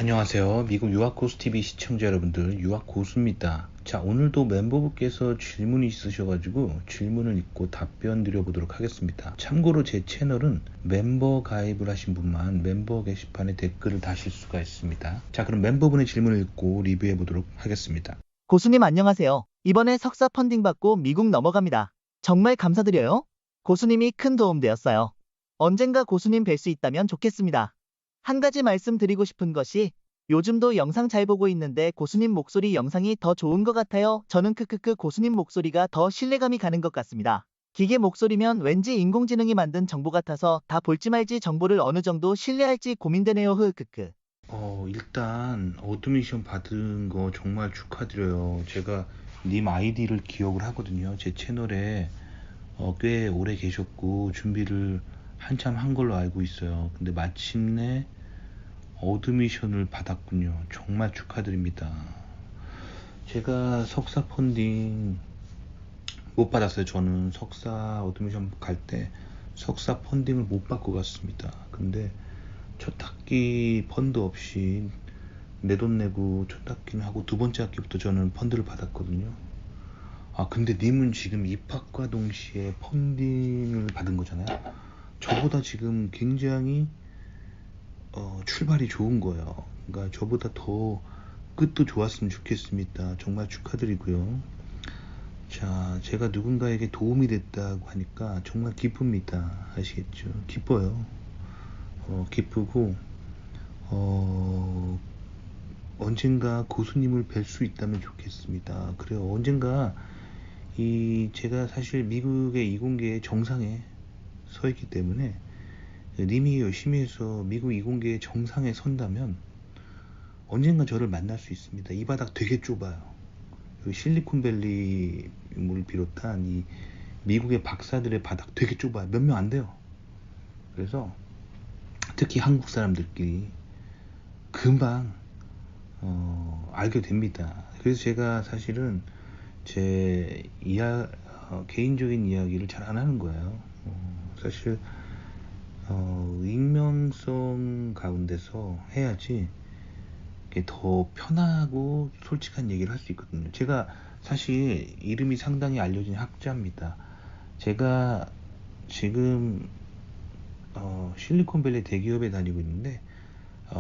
안녕하세요. 미국 유학고수TV 시청자 여러분들, 유학고수입니다. 자, 오늘도 멤버분께서 질문이 있으셔가지고 질문을 읽고 답변 드려보도록 하겠습니다. 참고로 제 채널은 멤버 가입을 하신 분만 멤버 게시판에 댓글을 다실 수가 있습니다. 자, 그럼 멤버분의 질문을 읽고 리뷰해보도록 하겠습니다. 고수님 안녕하세요. 이번에 석사 펀딩 받고 미국 넘어갑니다. 정말 감사드려요. 고수님이 큰 도움 되었어요. 언젠가 고수님 뵐 수 있다면 좋겠습니다. 한 가지 말씀드리고 싶은 것이 요즘도 영상 잘 보고 있는데 고수님 목소리 영상이 더 좋은 것 같아요. 저는 크크크 고수님 목소리가 더 신뢰감이 가는 것 같습니다. 기계 목소리면 왠지 인공지능이 만든 정보 같아서 다 볼지 말지 정보를 어느 정도 신뢰할지 고민되네요. 크크크. 일단 어드미션 받은 거 정말 축하드려요. 제가 님 아이디를 기억을 하거든요. 제 채널에 꽤 오래 계셨고 준비를 한참 한 걸로 알고 있어요. 근데 마침내 어드미션을 받았군요. 정말 축하드립니다. 제가 석사 펀딩 못 받았어요. 저는 석사 어드미션 갈 때 석사 펀딩을 못 받고 갔습니다. 근데 첫 학기 펀드 없이 내 돈 내고 첫 학기는 하고 두 번째 학기부터 저는 펀드를 받았거든요. 근데 님은 지금 입학과 동시에 펀딩을 받은 거잖아요. 저보다 지금 굉장히 출발이 좋은 거예요. 그러니까 저보다 더 끝도 좋았으면 좋겠습니다. 정말 축하드리고요. 자, 제가 누군가에게 도움이 됐다고 하니까 정말 기쁩니다. 아시겠죠? 기뻐요. 기쁘고 언젠가 고수님을 뵐 수 있다면 좋겠습니다. 그래요. 언젠가 제가 사실 미국의 이공계의 정상에 서 있기 때문에 님이 열심히 해서 미국 이공계의 정상에 선다면 언젠가 저를 만날 수 있습니다. 이 바닥 되게 좁아요. 실리콘밸리를 비롯한 이 미국의 박사들의 바닥 되게 좁아요. 몇 명 안 돼요. 그래서 특히 한국 사람들끼리 금방 알게 됩니다. 그래서 제가 사실은 제 개인적인 이야기를 잘 안 하는 거예요. 사실 익명성 가운데서 해야지 더 편하고 솔직한 얘기를 할 수 있거든요. 제가 사실 이름이 상당히 알려진 학자입니다. 제가 지금 실리콘밸리 대기업에 다니고 있는데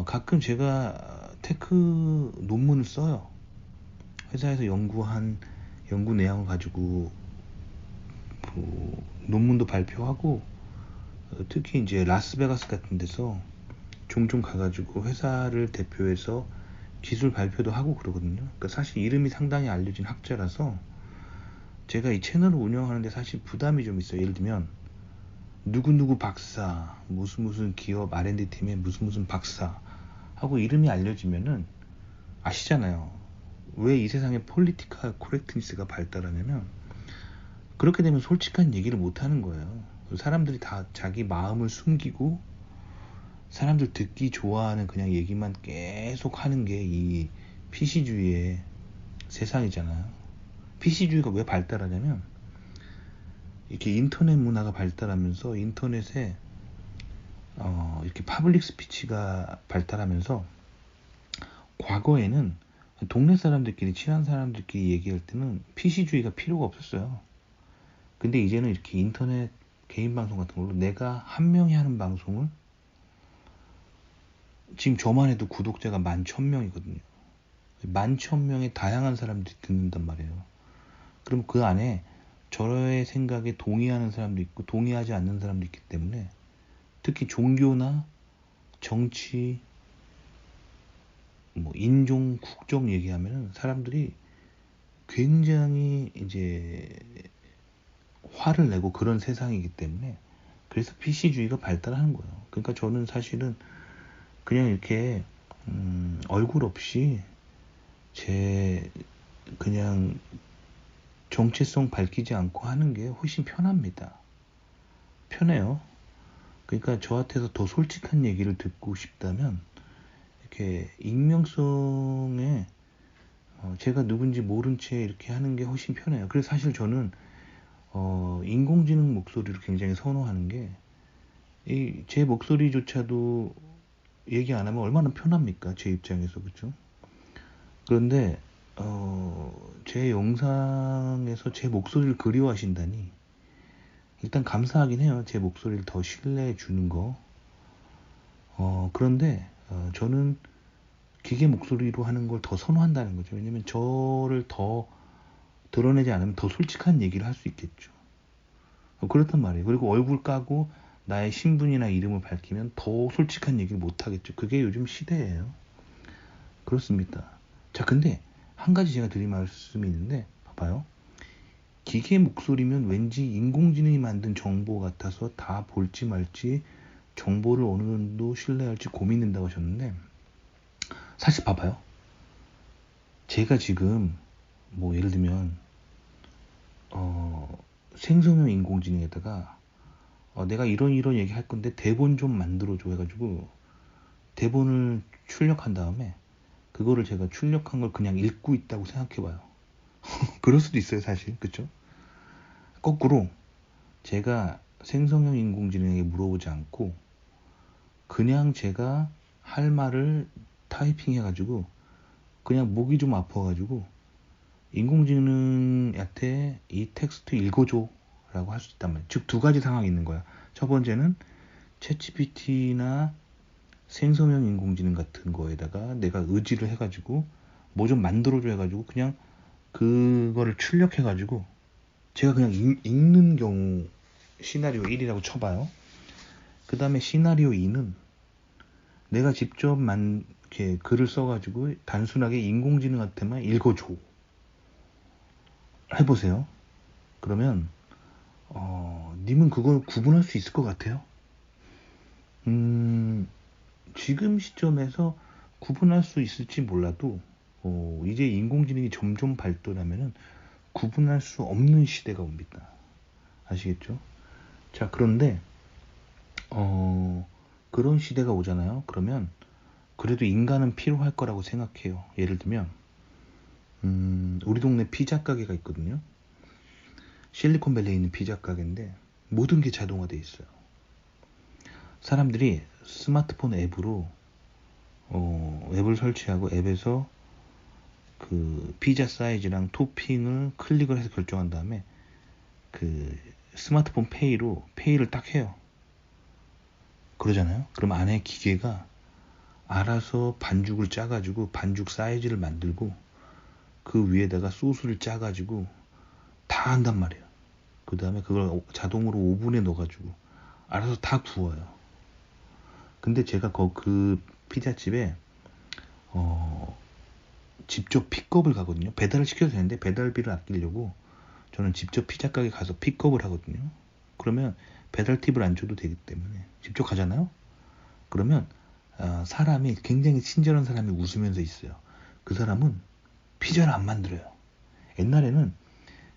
가끔 제가 테크 논문을 써요. 회사에서 연구한 연구 내용을 가지고 논문도 발표하고 특히 이제 라스베가스 같은 데서 종종 가가지고 회사를 대표해서 기술 발표도 하고 그러거든요. 그러니까 사실 이름이 상당히 알려진 학자라서 제가 이 채널을 운영하는데 사실 부담이 좀 있어요. 예를 들면 누구누구 박사, 무슨 기업 R&D 팀의 무슨 박사 하고 이름이 알려지면은 아시잖아요. 왜 이 세상에 폴리티컬 코렉트니스가 발달하냐면 그렇게 되면 솔직한 얘기를 못 하는 거예요. 사람들이 다 자기 마음을 숨기고 사람들 듣기 좋아하는 그냥 얘기만 계속 하는 게 이 PC주의의 세상이잖아요. PC주의가 왜 발달하냐면 이렇게 인터넷 문화가 발달하면서 인터넷에 이렇게 파블릭 스피치가 발달하면서 과거에는 동네 사람들끼리 친한 사람들끼리 얘기할 때는 PC주의가 필요가 없었어요. 근데 이제는 이렇게 인터넷 개인 방송 같은 걸로 내가 한 명이 하는 방송을 지금 저만 해도 구독자가 11,000명이거든요. 11,000명의 다양한 사람들이 듣는단 말이에요. 그럼 그 안에 저의 생각에 동의하는 사람도 있고 동의하지 않는 사람도 있기 때문에 특히 종교나 정치, 뭐 인종, 국적 얘기하면 사람들이 굉장히 이제 화를 내고 그런 세상이기 때문에 그래서 PC주의가 발달하는 거예요. 그러니까 저는 사실은 그냥 이렇게 얼굴 없이 제 그냥 정체성 밝히지 않고 하는 게 훨씬 편합니다. 편해요. 그러니까 저한테서 더 솔직한 얘기를 듣고 싶다면 이렇게 익명성에 제가 누군지 모른 채 이렇게 하는 게 훨씬 편해요. 그래서 사실 저는 인공지능 목소리를 굉장히 선호하는 게 제 목소리조차도 얘기 안 하면 얼마나 편합니까? 제 입장에서, 그죠? 그런데 제 영상에서 제 목소리를 그리워하신다니 일단 감사하긴 해요. 제 목소리를 더 신뢰해 주는 거. 그런데 저는 기계 목소리로 하는 걸 더 선호한다는 거죠. 왜냐면 저를 더 드러내지 않으면 더 솔직한 얘기를 할 수 있겠죠. 그렇단 말이에요. 그리고 얼굴 까고 나의 신분이나 이름을 밝히면 더 솔직한 얘기를 못 하겠죠. 그게 요즘 시대예요. 그렇습니다. 자, 근데 한 가지 제가 드릴 말씀이 있는데, 봐봐요. 기계 목소리면 왠지 인공지능이 만든 정보 같아서 다 볼지 말지 정보를 어느 정도 신뢰할지 고민된다고 하셨는데, 사실 봐봐요. 제가 지금 뭐 예를 들면 생성형 인공지능에다가 내가 이런 얘기 할 건데 대본 좀 만들어줘 해가지고 대본을 출력한 다음에 그거를 제가 출력한 걸 그냥 읽고 있다고 생각해봐요. 그럴 수도 있어요, 사실. 그쵸? 거꾸로 제가 생성형 인공지능에게 물어보지 않고 그냥 제가 할 말을 타이핑 해가지고 그냥 목이 좀 아파가지고 인공지능한테 이 텍스트 읽어줘 라고 할 수 있단 말이에요. 즉 두 가지 상황이 있는 거야. 첫 번째는 챗GPT나 생성형 인공지능 같은 거에다가 내가 의지를 해가지고 뭐 좀 만들어줘 해가지고 그냥 그거를 출력해가지고 제가 그냥 읽는 경우 시나리오 1이라고 쳐봐요. 그 다음에 시나리오 2는 내가 직접 이렇게 글을 써가지고 단순하게 인공지능한테만 읽어줘 해보세요. 그러면 님은 그걸 구분할 수 있을 것 같아요? 지금 시점에서 구분할 수 있을지 몰라도 이제 인공지능이 점점 발전하면은 구분할 수 없는 시대가 옵니다. 아시겠죠? 자, 그런데 그런 시대가 오잖아요. 그러면 그래도 인간은 필요할 거라고 생각해요. 예를 들면 우리 동네 피자 가게가 있거든요. 실리콘밸리에 있는 피자 가게인데 모든 게 자동화돼 있어요. 사람들이 스마트폰 앱으로 앱을 설치하고 앱에서 그 피자 사이즈랑 토핑을 클릭을 해서 결정한 다음에 그 스마트폰 페이로 페이를 딱 해요. 그러잖아요. 그럼 안에 기계가 알아서 반죽을 짜가지고 반죽 사이즈를 만들고 그 위에다가 소스를 짜가지고 다 한단 말이에요. 그 다음에 그걸 자동으로 오븐에 넣어가지고 알아서 다 구워요. 근데 제가 그 피자집에 직접 픽업을 가거든요. 배달을 시켜도 되는데 배달비를 아끼려고 저는 직접 피자 가게 가서 픽업을 하거든요. 그러면 배달 팁을 안 줘도 되기 때문에 직접 가잖아요. 그러면 사람이 굉장히 친절한 사람이 웃으면서 있어요. 그 사람은 피자를 안 만들어요. 옛날에는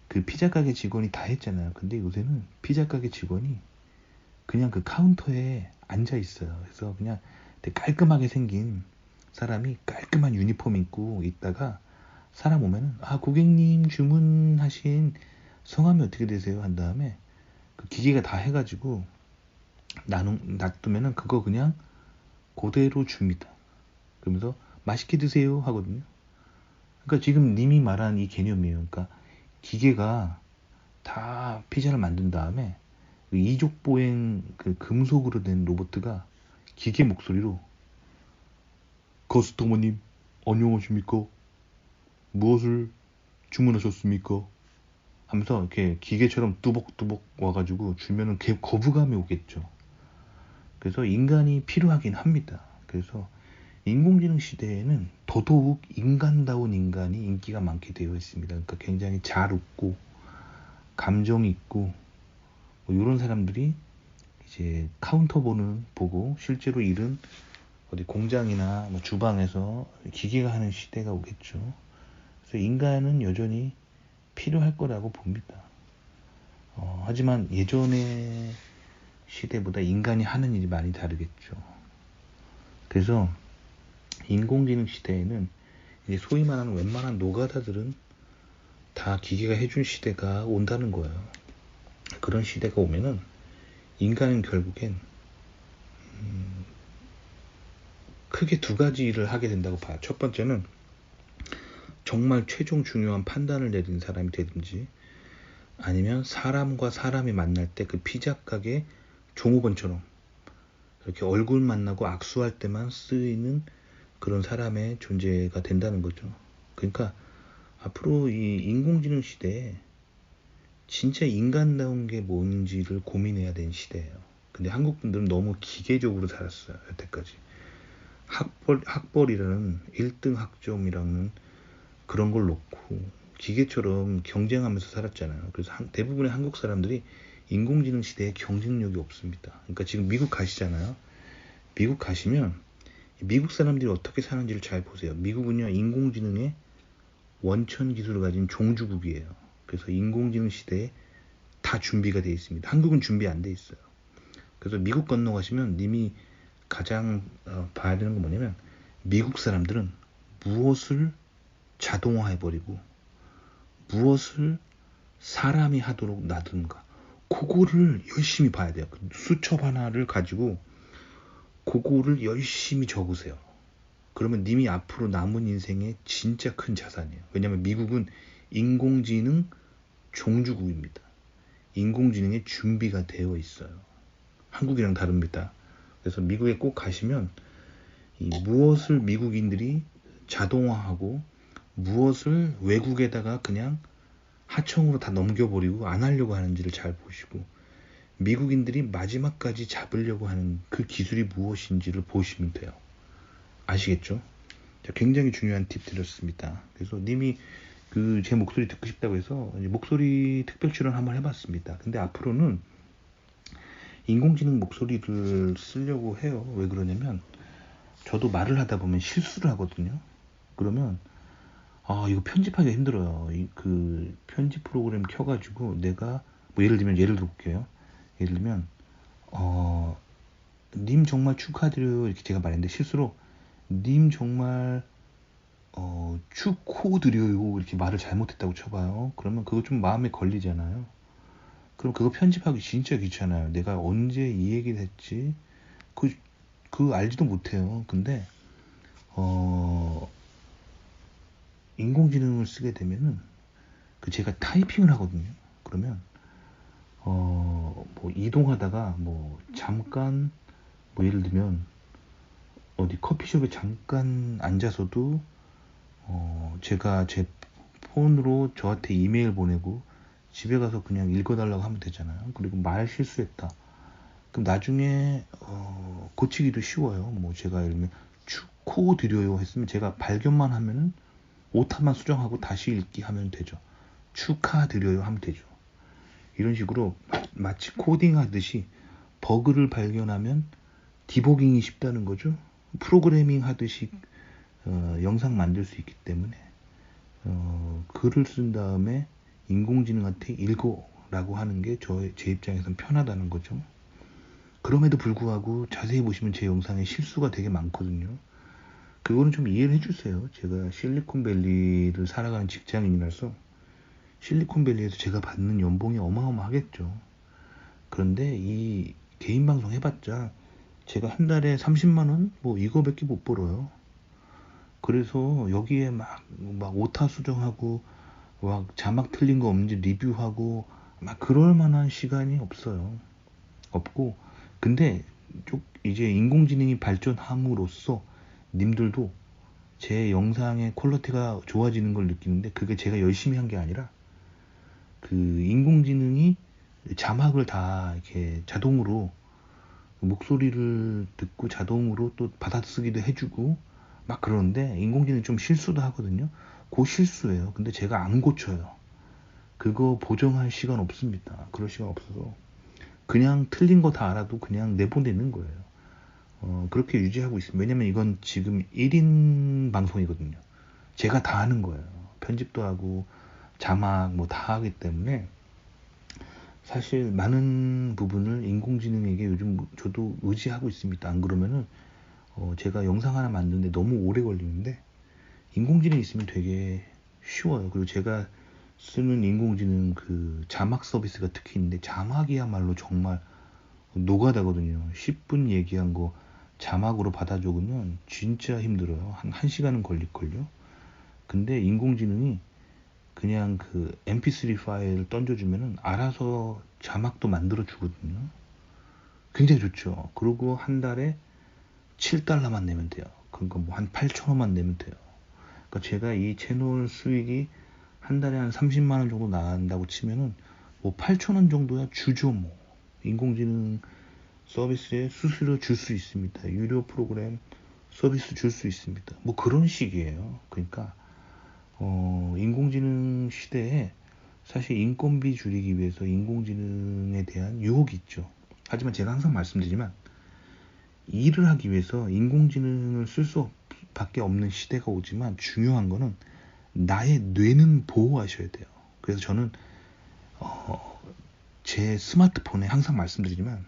그 피자 가게 직원이 다 했잖아요. 근데 요새는 피자 가게 직원이 그냥 그 카운터에 앉아 있어요. 그래서 그냥 되게 깔끔하게 생긴 사람이 깔끔한 유니폼 입고 있다가 사람 오면은 고객님 주문하신 성함이 어떻게 되세요? 한 다음에 그 기계가 다 해가지고 놔두면은 그거 그냥 그대로 줍니다. 그러면서 맛있게 드세요 하거든요. 그러니까 지금 님이 말한 이 개념이에요. 그러니까 기계가 다 피자를 만든 다음에 그 이족보행 그 금속으로 된 로봇가 기계 목소리로 커스터머님 안녕하십니까? 무엇을 주문하셨습니까? 하면서 이렇게 기계처럼 뚜벅뚜벅 와가지고 주면은 거부감이 오겠죠. 그래서 인간이 필요하긴 합니다. 그래서 인공지능 시대에는 더더욱 인간다운 인간이 인기가 많게 되어 있습니다. 그러니까 굉장히 잘 웃고 감정이 있고 뭐 이런 사람들이 이제 카운터 보고 실제로 일은 어디 공장이나 뭐 주방에서 기계가 하는 시대가 오겠죠. 그래서 인간은 여전히 필요할 거라고 봅니다. 하지만 예전의 시대보다 인간이 하는 일이 많이 다르겠죠. 그래서 인공지능 시대에는 이제 소위 말하는 웬만한 노가다들은 다 기계가 해준 시대가 온다는 거예요. 그런 시대가 오면은 인간은 결국엔 크게 두 가지를 하게 된다고 봐요. 첫 번째는 정말 최종 중요한 판단을 내리는 사람이 되든지, 아니면 사람과 사람이 만날 때 그 피자가게 종업원처럼 이렇게 얼굴 만나고 악수할 때만 쓰이는 그런 사람의 존재가 된다는 거죠. 그러니까 앞으로 이 인공지능 시대에 진짜 인간다운 게 뭔지를 고민해야 되는 시대예요. 근데 한국 분들은 너무 기계적으로 살았어요, 여태까지. 학벌이라는 1등 학점이라는 그런 걸 놓고 기계처럼 경쟁하면서 살았잖아요. 그래서 대부분의 한국 사람들이 인공지능 시대에 경쟁력이 없습니다. 그러니까 지금 미국 가시잖아요. 미국 가시면 미국 사람들이 어떻게 사는지를 잘 보세요. 미국은요, 인공지능의 원천 기술을 가진 종주국이에요. 그래서 인공지능 시대에 다 준비가 되어 있습니다. 한국은 준비 안 돼 있어요. 그래서 미국 건너가시면 님이 가장 봐야 되는 건 뭐냐면, 미국 사람들은 무엇을 자동화해버리고 무엇을 사람이 하도록 놔두는가, 그거를 열심히 봐야 돼요. 수첩 하나를 가지고 그거를 열심히 적으세요. 그러면 님이 앞으로 남은 인생에 진짜 큰 자산이에요. 왜냐면 미국은 인공지능 종주국입니다. 인공지능에 준비가 되어 있어요. 한국이랑 다릅니다. 그래서 미국에 꼭 가시면 무엇을 미국인들이 자동화하고 무엇을 외국에다가 그냥 하청으로 다 넘겨버리고 안 하려고 하는지를 잘 보시고, 미국인들이 마지막까지 잡으려고 하는 그 기술이 무엇인지를 보시면 돼요. 아시겠죠? 굉장히 중요한 팁 드렸습니다. 그래서 님이 제 목소리 듣고 싶다고 해서 목소리 특별 출연 한번 해봤습니다. 근데 앞으로는 인공지능 목소리를 쓰려고 해요. 왜 그러냐면, 저도 말을 하다 보면 실수를 하거든요. 그러면 이거 편집하기가 힘들어요. 그 편집 프로그램 켜가지고 내가 뭐 예를 들어볼게요. 예를 들면 님 정말 축하드려요 이렇게 제가 말했는데 실수로 님 정말 축호드려요 이렇게 말을 잘못했다고 쳐봐요. 그러면 그거 좀 마음에 걸리잖아요. 그럼 그거 편집하기 진짜 귀찮아요. 내가 언제 이 얘기를 했지? 그 알지도 못해요. 근데 인공지능을 쓰게 되면은 제가 타이핑을 하거든요. 그러면 뭐 이동하다가 뭐 잠깐 뭐 예를 들면 어디 커피숍에 잠깐 앉아서도 제가 제 폰으로 저한테 이메일 보내고 집에 가서 그냥 읽어달라고 하면 되잖아요. 그리고 말 실수했다. 그럼 나중에 고치기도 쉬워요. 뭐 제가 예를 들면 축호드려요 했으면 제가 발견만 하면은 오타만 수정하고 다시 읽기 하면 되죠. 축하드려요 하면 되죠. 이런 식으로 마치 코딩하듯이 버그를 발견하면 디버깅이 쉽다는 거죠. 프로그래밍 하듯이 영상 만들 수 있기 때문에 글을 쓴 다음에 인공지능한테 읽어라고 하는 게 제 입장에선 편하다는 거죠. 그럼에도 불구하고 자세히 보시면 제 영상에 실수가 되게 많거든요. 그거는 좀 이해를 해주세요. 제가 실리콘밸리를 살아가는 직장인이라서 실리콘밸리에서 제가 받는 연봉이 어마어마하겠죠. 그런데 이 개인 방송 해봤자 제가 한 달에 30만원? 뭐 이거밖에 못 벌어요. 그래서 여기에 막 오타 수정하고 막 자막 틀린 거 없는지 리뷰하고 막 그럴 만한 시간이 없어요. 없고, 근데 이제 인공지능이 발전함으로써 님들도 제 영상의 퀄리티가 좋아지는 걸 느끼는데, 그게 제가 열심히 한 게 아니라 인공지능이 자막을 다 이렇게 자동으로 목소리를 듣고 자동으로 또 받아쓰기도 해주고 막 그러는데, 인공지능이 좀 실수도 하거든요. 그 실수예요. 근데 제가 안 고쳐요. 그거 보정할 시간 없습니다. 그럴 시간 없어서 그냥 틀린 거 다 알아도 그냥 내보내는 거예요. 그렇게 유지하고 있습니다. 왜냐면 이건 지금 1인 방송이거든요. 제가 다 하는 거예요. 편집도 하고 자막 뭐 다 하기 때문에 사실 많은 부분을 인공지능에게 요즘 저도 의지하고 있습니다. 안 그러면은 제가 영상 하나 만드는데 너무 오래 걸리는데, 인공지능이 있으면 되게 쉬워요. 그리고 제가 쓰는 인공지능 자막 서비스가 특히 있는데, 자막이야말로 정말 노가다거든요. 10분 얘기한 거 자막으로 받아 적으면 진짜 힘들어요. 한 1시간은 걸릴걸요. 근데 인공지능이 그냥 그 mp3 파일을 던져주면은 알아서 자막도 만들어 주거든요. 굉장히 좋죠. 그리고 한 달에 $7만 내면 돼요. 그러니까 뭐 한 8,000원만 내면 돼요. 그러니까 제가 이 채널 수익이 한 달에 한 30만 원 정도 나간다고 치면은 뭐 8,000원 정도야 주죠 뭐. 인공지능 서비스에 수수료 줄 수 있습니다. 유료 프로그램 서비스 줄 수 있습니다. 뭐 그런 식이에요. 그러니까 인공지능 시대에 사실 인건비 줄이기 위해서 인공지능에 대한 유혹이 있죠. 하지만 제가 항상 말씀드리지만 일을 하기 위해서 인공지능을 쓸 수밖에 없는 시대가 오지만 중요한 거는 나의 뇌는 보호하셔야 돼요. 그래서 저는 제 스마트폰에 항상 말씀드리지만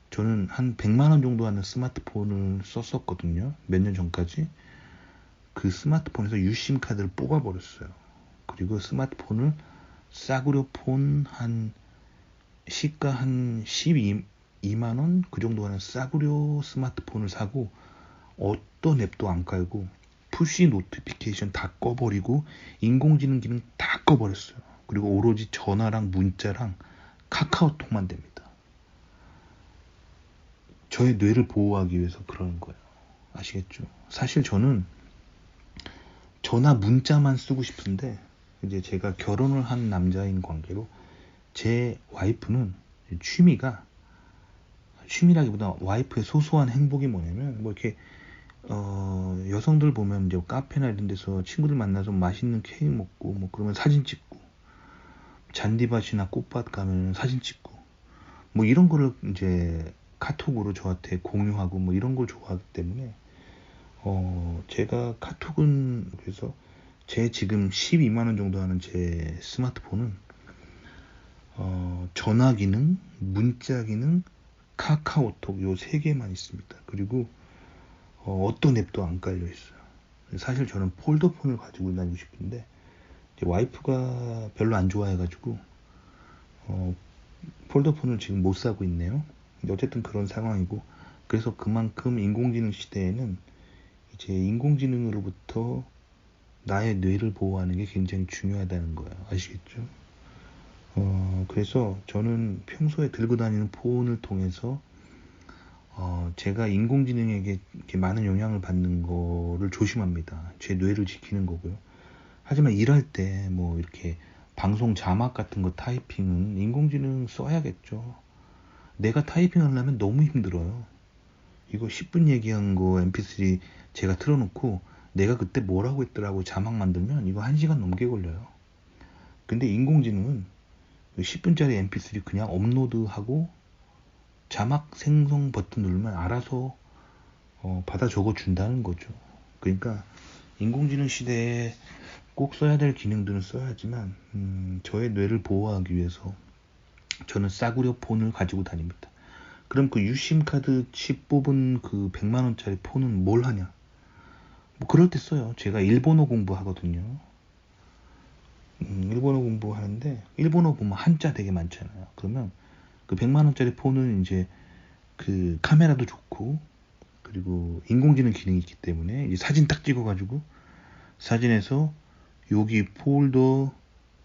저는 한 100만 원 정도 하는 스마트폰을 썼었거든요. 몇 년 전까지. 그 스마트폰에서 유심 카드를 뽑아버렸어요. 그리고 스마트폰을 싸구려 폰 한 시가 한 12만 원 그 정도 하는 싸구려 스마트폰을 사고 어떤 앱도 안 깔고 푸시 노티피케이션 다 꺼버리고 인공지능 기능 다 꺼버렸어요. 그리고 오로지 전화랑 문자랑 카카오톡만 됩니다. 저의 뇌를 보호하기 위해서 그러는 거예요. 아시겠죠? 사실 저는 전화 문자만 쓰고 싶은데 이제 제가 결혼을 한 남자인 관계로 제 와이프는 취미라기보다 와이프의 소소한 행복이 뭐냐면 뭐 이렇게 여성들 보면 이제 카페나 이런 데서 친구들 만나서 맛있는 케이크 먹고 뭐 그러면 사진 찍고 잔디밭이나 꽃밭 가면 사진 찍고 뭐 이런 거를 이제 카톡으로 저한테 공유하고 뭐 이런 걸 좋아하기 때문에 제가 카톡은 그래서 제 지금 12만 원 정도 하는 제 스마트폰은 전화 기능, 문자 기능, 카카오톡 요 세 개만 있습니다. 그리고 어떤 앱도 안 깔려 있어요. 사실 저는 폴더폰을 가지고 다니고 싶은데 제 와이프가 별로 안 좋아해가지고 폴더폰을 지금 못 사고 있네요. 어쨌든 그런 상황이고 그래서 그만큼 인공지능 시대에는 이제 인공지능으로부터 나의 뇌를 보호하는 게 굉장히 중요하다는 거예요. 아시겠죠? 그래서 저는 평소에 들고 다니는 폰을 통해서 제가 인공지능에게 이렇게 많은 영향을 받는 거를 조심합니다. 제 뇌를 지키는 거고요. 하지만 일할 때 뭐 이렇게 방송 자막 같은 거 타이핑은 인공지능 써야겠죠. 내가 타이핑 하려면 너무 힘들어요. 이거 10분 얘기한 거 mp3 제가 틀어놓고 내가 그때 뭐라고 했더라고 자막 만들면 이거 1시간 넘게 걸려요. 근데 인공지능은 10분짜리 mp3 그냥 업로드하고 자막 생성 버튼 누르면 알아서 받아 적어 준다는 거죠. 그러니까 인공지능 시대에 꼭 써야 될 기능들은 써야지만 저의 뇌를 보호하기 위해서 저는 싸구려 폰을 가지고 다닙니다. 그럼 그 유심 카드 칩 뽑은 그 100만 원짜리 폰은 뭘 하냐? 뭐 그럴 때 써요. 제가 일본어 공부하거든요. 일본어 공부하는데 일본어 보면 한자 되게 많잖아요. 그러면 그 100만 원짜리 폰은 이제 그 카메라도 좋고 그리고 인공지능 기능이 있기 때문에 이제 사진 딱 찍어가지고 사진에서 여기 폴더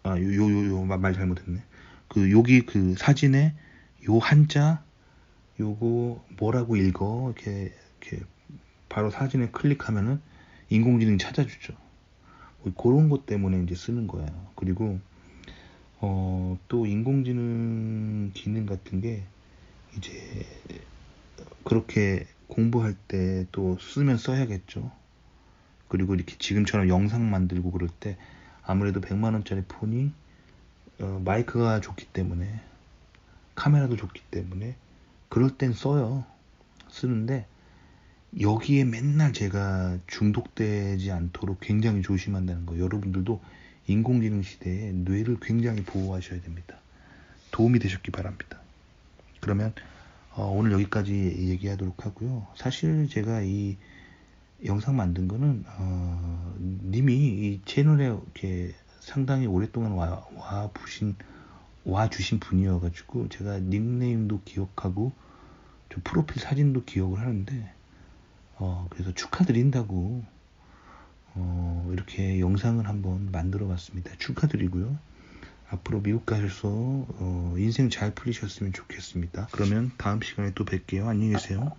말 잘못했네. 그 여기 그 사진에 요 한자 요거 뭐라고 읽어 이렇게 바로 사진에 클릭하면은 인공지능이 찾아주죠. 뭐 그런 것 때문에 이제 쓰는 거예요. 그리고 또 인공지능 기능 같은 게 이제 그렇게 공부할 때 또 쓰면 써야겠죠. 그리고 이렇게 지금처럼 영상 만들고 그럴 때 아무래도 100만 원짜리 폰이 마이크가 좋기 때문에 카메라도 좋기 때문에 그럴 땐 써요. 쓰는데 여기에 맨날 제가 중독되지 않도록 굉장히 조심한다는 거. 여러분들도 인공지능 시대에 뇌를 굉장히 보호하셔야 됩니다. 도움이 되셨기 바랍니다. 그러면 오늘 여기까지 얘기하도록 하고요. 사실 제가 이 영상 만든 거는 님이 이 채널에 이렇게 상당히 오랫동안 와주신 분이어가지고 제가 닉네임도 기억하고 저 프로필 사진도 기억을 하는데 그래서 축하드린다고 이렇게 영상을 한번 만들어 봤습니다. 축하드리고요. 앞으로 미국 가셔서 인생 잘 풀리셨으면 좋겠습니다. 그러면 다음 시간에 또 뵐게요. 안녕히 계세요.